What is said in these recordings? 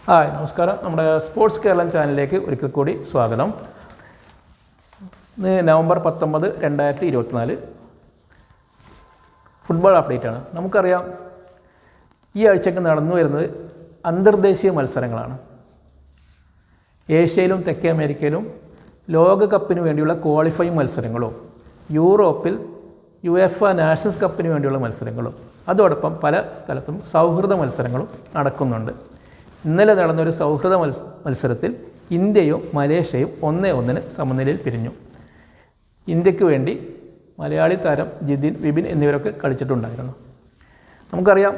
Hi നമസ്കാരം. നമ്മുടെ sports Keralam ചാനലിലേക്ക് ഒരിക്കൽ കൂടി സ്വാഗതം. ഇന്ന് നവംബർ 19, 2024 ഫുട്ബോൾ അപ്ഡേറ്റാണ്. നമുക്കറിയാം ഈ ആഴ്ചയ്ക്ക് നടന്നു വരുന്നത് അന്തർദേശീയ മത്സരങ്ങളാണ്. ഏഷ്യയിലും തെക്കേ അമേരിക്കയിലും ലോകകപ്പിന് വേണ്ടിയുള്ള ക്വാളിഫയിങ് മത്സരങ്ങളും യൂറോപ്പിൽ യുഎഫ നാഷൻസ് കപ്പിന് വേണ്ടിയുള്ള മത്സരങ്ങളും അതോടൊപ്പം പല സ്ഥലത്തും സൗഹൃദ മത്സരങ്ങളും നടക്കുന്നുണ്ട്. ഇന്നലെ നടന്നൊരു സൗഹൃദ മത്സരത്തിൽ ഇന്ത്യയും മലേഷ്യയും 1-1 സമനിലയിൽ പിരിഞ്ഞു. ഇന്ത്യക്ക് വേണ്ടി മലയാളി താരം ജിതിൻ, വിപിൻ എന്നിവരൊക്കെ കളിച്ചിട്ടുണ്ടായിരുന്നു. നമുക്കറിയാം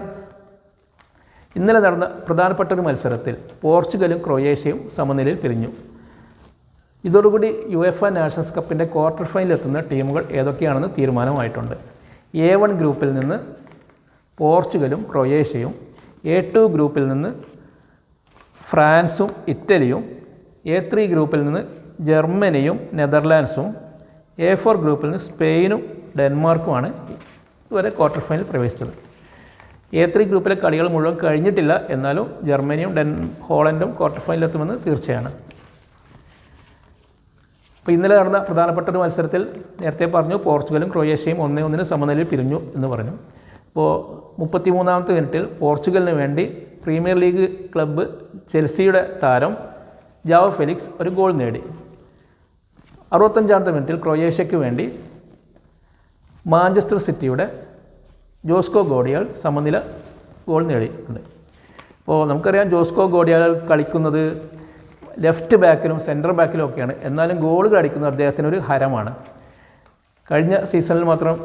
ഇന്നലെ നടന്ന പ്രധാനപ്പെട്ട ഒരു മത്സരത്തിൽ പോർച്ചുഗലും ക്രൊയേഷ്യയും സമനിലയിൽ പിരിഞ്ഞു. ഇതോടുകൂടി യുഎഫ നാഷൻസ് കപ്പിൻ്റെ ക്വാർട്ടർ ഫൈനലിൽ എത്തുന്ന ടീമുകൾ ഏതൊക്കെയാണെന്ന് തീരുമാനമായിട്ടുണ്ട്. A1 ഗ്രൂപ്പിൽ നിന്ന് പോർച്ചുഗലും ക്രൊയേഷ്യയും, A2 ഗ്രൂപ്പിൽ നിന്ന് ഫ്രാൻസും ഇറ്റലിയും, A3 ഗ്രൂപ്പിൽ നിന്ന് ജർമ്മനിയും നെതർലാൻഡ്സും, A4 ഗ്രൂപ്പിൽ നിന്ന് സ്പെയിനും ഡെൻമാർക്കുമാണ് ഇതുവരെ ക്വാർട്ടർ ഫൈനൽ പ്രവേശിച്ചത്. A3 ഗ്രൂപ്പിലെ കളികൾ മുഴുവൻ കഴിഞ്ഞിട്ടില്ല, എന്നാലും ജർമ്മനിയും ഹോളണ്ടും ക്വാർട്ടർ ഫൈനലിലെത്തുമെന്ന് തീർച്ചയാണ്. അപ്പോൾ ഇന്നലെ നടന്ന പ്രധാനപ്പെട്ട ഒരു മത്സരത്തിൽ നേരത്തെ പറഞ്ഞു പോർച്ചുഗലും ക്രൊയേഷ്യയും 1-1 സമനിലയിൽ പിരിഞ്ഞു എന്ന് പറഞ്ഞു. അപ്പോൾ 33ാമത്തെ മിനിറ്റിൽ പോർച്ചുഗലിന് വേണ്ടി പ്രീമിയർ ലീഗ് ക്ലബ്ബ് ചെൽസിയുടെ താരം ജാവോ ഫെലിക്സ് ഒരു ഗോൾ നേടി. 65ാമത്തെ മിനിറ്റിൽ ക്രൊയേഷ്യയ്ക്ക് വേണ്ടി മാഞ്ചസ്റ്റർ സിറ്റിയുടെ ജോസ്കോ ഗോഡിയാൽ സമനില ഗോൾ നേടിയിട്ടുണ്ട്. അപ്പോൾ നമുക്കറിയാം ജോസ്കോ ഗോഡിയാൽ കളിക്കുന്നത് ലെഫ്റ്റ് ബാക്കിലും സെൻറ്റർ ബാക്കിലും ഒക്കെയാണ്. എന്നാലും ഗോളുകൾ അടിക്കുന്നത് അദ്ദേഹത്തിനൊരു ഹരമാണ്. കഴിഞ്ഞ സീസണിൽ മാത്രം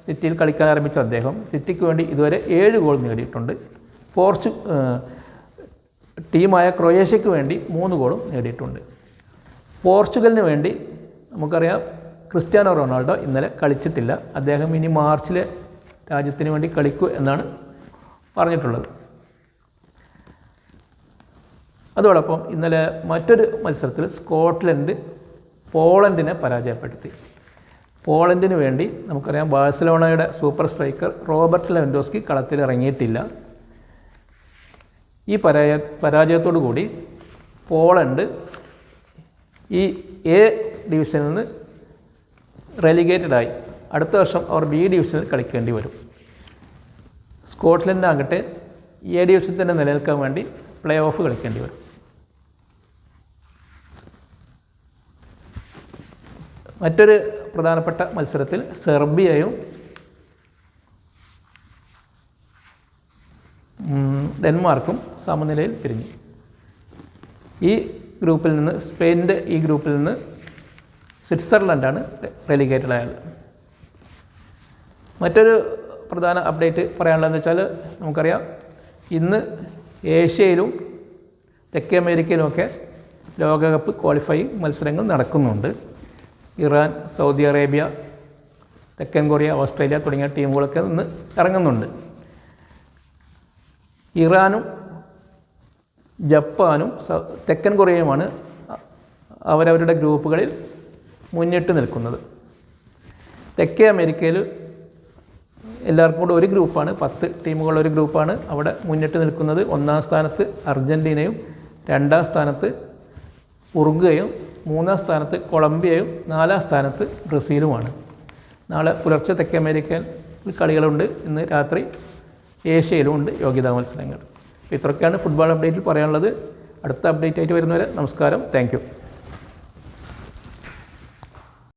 സിറ്റിയിൽ കളിക്കാൻ ആരംഭിച്ച അദ്ദേഹം സിറ്റിക്ക് വേണ്ടി ഇതുവരെ 7 ഗോൾ നേടിയിട്ടുണ്ട്. ടീമായ ക്രൊയേഷ്യയ്ക്ക് വേണ്ടി 3 ഗോളും നേടിയിട്ടുണ്ട്. പോർച്ചുഗലിന് വേണ്ടി നമുക്കറിയാം ക്രിസ്ത്യാനോ റൊണാൾഡോ ഇന്നലെ കളിച്ചിട്ടില്ല. അദ്ദേഹം ഇനി മാർച്ചിലെ രാജ്യത്തിന് വേണ്ടി കളിക്കൂ എന്നാണ് പറഞ്ഞിട്ടുള്ളത്. അതോടൊപ്പം ഇന്നലെ മറ്റൊരു മത്സരത്തിൽ സ്കോട്ട്ലൻഡ് പോളണ്ടിനെ പരാജയപ്പെടുത്തി. പോളണ്ടിന് വേണ്ടി നമുക്കറിയാം ബാഴ്സലോണയുടെ സൂപ്പർ സ്ട്രൈക്കർ റോബർട്ട് ലെവൻഡോസ്കി കളത്തിലിറങ്ങിയിട്ടില്ല. ഈ പരാജയത്തോടു കൂടി പോളണ്ട് ഈ A ഡിവിഷനിൽ നിന്ന് റെലിഗേറ്റഡായി. അടുത്ത വർഷം അവർ B ഡിവിഷനിൽ കളിക്കേണ്ടി വരും. സ്കോട്ട്ലൻഡാകട്ടെ A ഡിവിഷനിൽ തന്നെ നിലനിൽക്കാൻ വേണ്ടി പ്ലേ ഓഫ് കളിക്കേണ്ടി വരും. മറ്റൊരു പ്രധാനപ്പെട്ട മത്സരത്തിൽ സെർബിയയും ഡെൻമാർക്കും സമനിലയിൽ പിരിഞ്ഞു. ഈ ഗ്രൂപ്പിൽ നിന്ന് സ്പെയിനിൻ്റെ ഈ ഗ്രൂപ്പിൽ നിന്ന് സ്വിറ്റ്സർലൻഡാണ് റെലിഗേറ്റഡ് ആയത്. മറ്റൊരു പ്രധാന അപ്ഡേറ്റ് പറയാനുള്ളതെന്ന് വെച്ചാൽ നമുക്കറിയാം ഇന്ന് ഏഷ്യയിലും തെക്കേ അമേരിക്കയിലുമൊക്കെ ലോകകപ്പ് ക്വാളിഫയിങ് മത്സരങ്ങൾ നടക്കുന്നുണ്ട്. ഇറാൻ, സൗദി അറേബ്യ, തെക്കൻ കൊറിയ, ഓസ്ട്രേലിയ തുടങ്ങിയ ടീമുകളൊക്കെ ഇന്ന് ഇറങ്ങുന്നുണ്ട്. ഇറാനും ജപ്പാനും തെക്കൻ കൊറിയയുമാണ് അവരവരുടെ ഗ്രൂപ്പുകളിൽ മുന്നിട്ട് നിൽക്കുന്നത്. തെക്കേ അമേരിക്കയിൽ എല്ലാവർക്കും കൂടെ ഒരു ഗ്രൂപ്പാണ്, 10 ടീമുകളുടെ ഒരു ഗ്രൂപ്പാണ്. അവിടെ മുന്നിട്ട് നിൽക്കുന്നത് 1-ാം സ്ഥാനത്ത് അർജൻറ്റീനയും, 2-ാം സ്ഥാനത്ത് ഉറുഗ്വേയും, 3-ാം സ്ഥാനത്ത് കൊളംബിയയും, 4-ാം സ്ഥാനത്ത് ബ്രസീലുമാണ്. നാളെ പുലർച്ചെ തെക്കേ അമേരിക്കയിൽ കളികളുണ്ട്. ഇന്ന് രാത്രി ഏഷ്യയിലും ഉണ്ട് യോഗ്യതാ മത്സരങ്ങൾ. അപ്പോൾ ഇത്രയൊക്കെയാണ് ഫുട്ബോൾ അപ്ഡേറ്റിൽ പറയാനുള്ളത്. അടുത്ത അപ്ഡേറ്റ് ആയിട്ട് വരുന്നവരെ നമസ്കാരം. Thank you.